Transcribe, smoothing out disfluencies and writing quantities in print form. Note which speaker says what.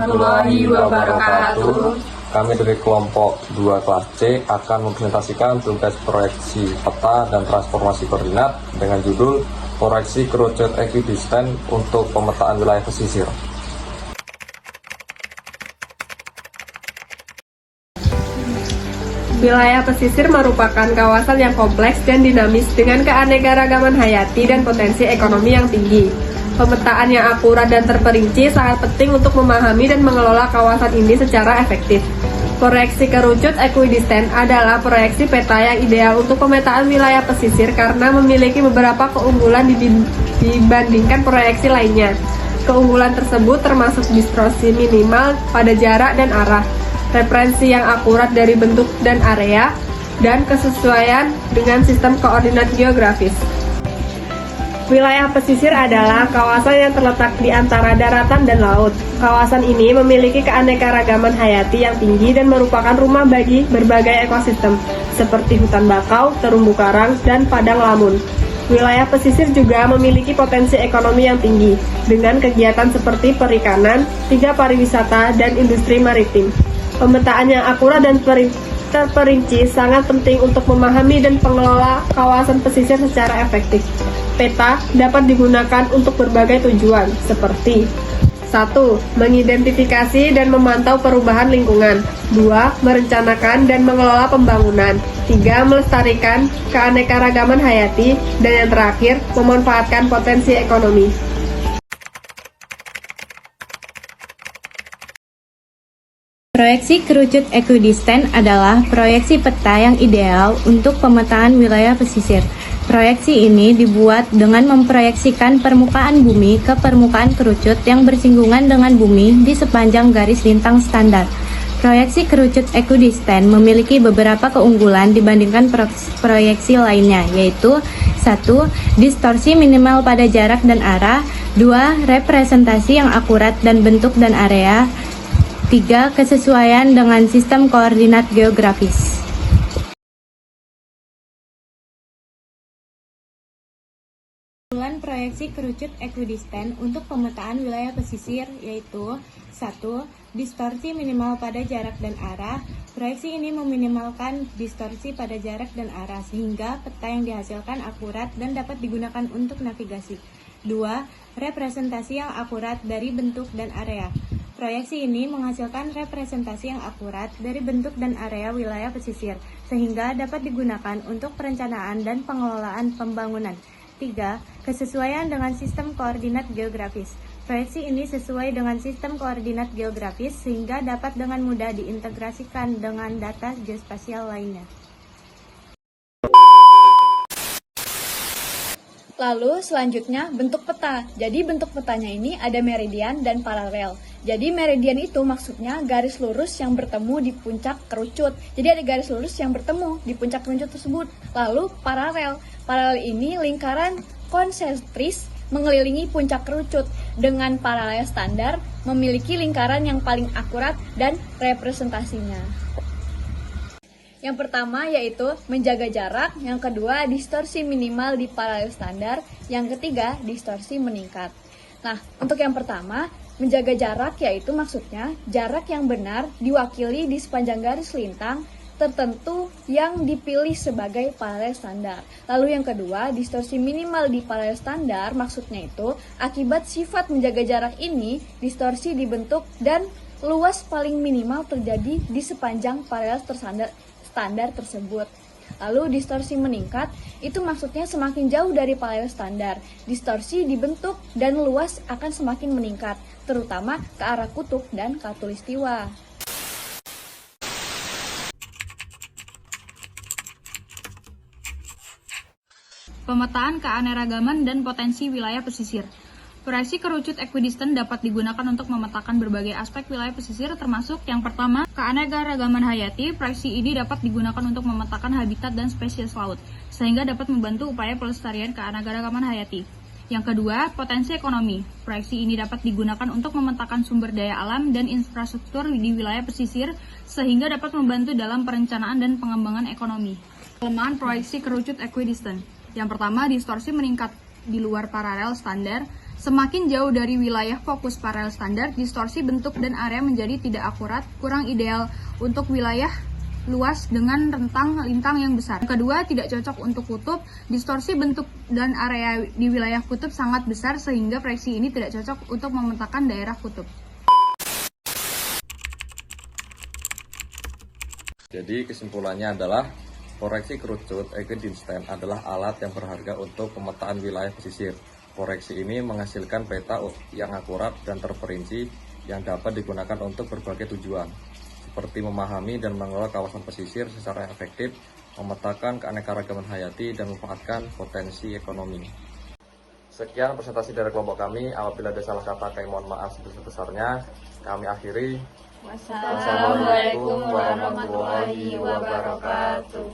Speaker 1: warahmatullahi wabarakatuh.
Speaker 2: Kami dari kelompok 2 kelas C akan mempresentasikan tugas proyeksi peta dan transformasi koordinat dengan judul Proyeksi Kerucut Ekuidistan untuk Pemetaan Wilayah Pesisir.
Speaker 3: Wilayah pesisir merupakan kawasan yang kompleks dan dinamis dengan keanekaragaman hayati dan potensi ekonomi yang tinggi. Pemetaan yang akurat dan terperinci sangat penting untuk memahami dan mengelola kawasan ini secara efektif. Proyeksi kerucut ekuidistan adalah proyeksi peta yang ideal untuk pemetaan wilayah pesisir karena memiliki beberapa keunggulan dibandingkan proyeksi lainnya. Keunggulan tersebut termasuk distorsi minimal pada jarak dan arah, referensi yang akurat dari bentuk dan area, dan kesesuaian dengan sistem koordinat geografis. Wilayah pesisir adalah kawasan yang terletak di antara daratan dan laut. Kawasan ini memiliki keanekaragaman hayati yang tinggi dan merupakan rumah bagi berbagai ekosistem, seperti hutan bakau, terumbu karang, dan padang lamun. Wilayah pesisir juga memiliki potensi ekonomi yang tinggi, dengan kegiatan seperti perikanan, 3 pariwisata, dan industri maritim. Pemetaan yang akurat dan terperinci sangat penting untuk memahami dan mengelola kawasan pesisir secara efektif. Peta dapat digunakan untuk berbagai tujuan, seperti 1. Mengidentifikasi dan memantau perubahan lingkungan. 2. Merencanakan dan mengelola pembangunan. 3. Melestarikan keanekaragaman hayati. Dan yang terakhir, memanfaatkan potensi ekonomi.
Speaker 4: Proyeksi kerucut ekuidistan adalah proyeksi peta yang ideal untuk pemetaan wilayah pesisir. Proyeksi ini dibuat dengan memproyeksikan permukaan bumi ke permukaan kerucut yang bersinggungan dengan bumi di sepanjang garis lintang standar. Proyeksi kerucut ekuidistan memiliki beberapa keunggulan dibandingkan proyeksi lainnya, yaitu 1. Distorsi minimal pada jarak dan arah. 2. Representasi yang akurat dan bentuk dan area. 3. Kesesuaian dengan sistem koordinat geografis. Keunggulan proyeksi kerucut ekuidistan untuk pemetaan wilayah pesisir yaitu 1. Distorsi minimal pada jarak dan arah. Proyeksi ini meminimalkan distorsi pada jarak dan arah sehingga peta yang dihasilkan akurat dan dapat digunakan untuk navigasi. 2. Representasi yang akurat dari bentuk dan area. Proyeksi ini menghasilkan representasi yang akurat dari bentuk dan area wilayah pesisir, sehingga dapat digunakan untuk perencanaan dan pengelolaan pembangunan. 3. Kesesuaian dengan sistem koordinat geografis. Proyeksi ini sesuai dengan sistem koordinat geografis, sehingga dapat dengan mudah diintegrasikan dengan data geospasial lainnya.
Speaker 5: Lalu selanjutnya bentuk peta. Jadi bentuk petanya ini ada meridian dan paralel. Jadi meridian itu maksudnya garis lurus yang bertemu di puncak kerucut. Jadi ada garis lurus yang bertemu di puncak kerucut tersebut. Lalu paralel. Paralel ini lingkaran konsentris mengelilingi puncak kerucut. Dengan paralel standar memiliki lingkaran yang paling akurat dan representasinya. Yang pertama yaitu menjaga jarak, yang kedua distorsi minimal di paralel standar, yang ketiga distorsi meningkat. Nah, untuk yang pertama, menjaga jarak yaitu maksudnya jarak yang benar diwakili di sepanjang garis lintang tertentu yang dipilih sebagai paralel standar. Lalu yang kedua, distorsi minimal di paralel standar maksudnya itu akibat sifat menjaga jarak ini, distorsi dibentuk dan luas paling minimal terjadi di sepanjang paralel standar tersebut. Lalu distorsi meningkat itu maksudnya semakin jauh dari paralel standar, distorsi dibentuk dan luas akan semakin meningkat, terutama ke arah kutub dan khatulistiwa.
Speaker 1: Pemetaan keanekaragaman dan potensi wilayah pesisir. Proyeksi kerucut ekuidistan dapat digunakan untuk memetakan berbagai aspek wilayah pesisir termasuk yang pertama, keanekaragaman hayati. Proyeksi ini dapat digunakan untuk memetakan habitat dan spesies laut, sehingga dapat membantu upaya pelestarian keanekaragaman hayati. Yang kedua, potensi ekonomi. Proyeksi ini dapat digunakan untuk memetakan sumber daya alam dan infrastruktur di wilayah pesisir, sehingga dapat membantu dalam perencanaan dan pengembangan ekonomi. Kelemahan proyeksi kerucut ekuidistan. Yang pertama, distorsi meningkat di luar paralel standar. Semakin jauh dari wilayah fokus paralel standar, distorsi bentuk dan area menjadi tidak akurat, kurang ideal untuk wilayah luas dengan rentang lintang yang besar. Yang kedua, tidak cocok untuk kutub. Distorsi bentuk dan area di wilayah kutub sangat besar sehingga proyeksi ini tidak cocok untuk memetakan daerah kutub.
Speaker 2: Jadi kesimpulannya adalah proyeksi kerucut equidistant adalah alat yang berharga untuk pemetaan wilayah pesisir. Proyeksi ini menghasilkan peta yang akurat dan terperinci yang dapat digunakan untuk berbagai tujuan, seperti memahami dan mengelola kawasan pesisir secara efektif, memetakan keanekaragaman hayati, dan memanfaatkan potensi ekonomi. Sekian presentasi dari kelompok kami. Apabila ada salah kata, kami mohon maaf sebesar-besarnya. Kami akhiri. Wassalamualaikum warahmatullahi wabarakatuh.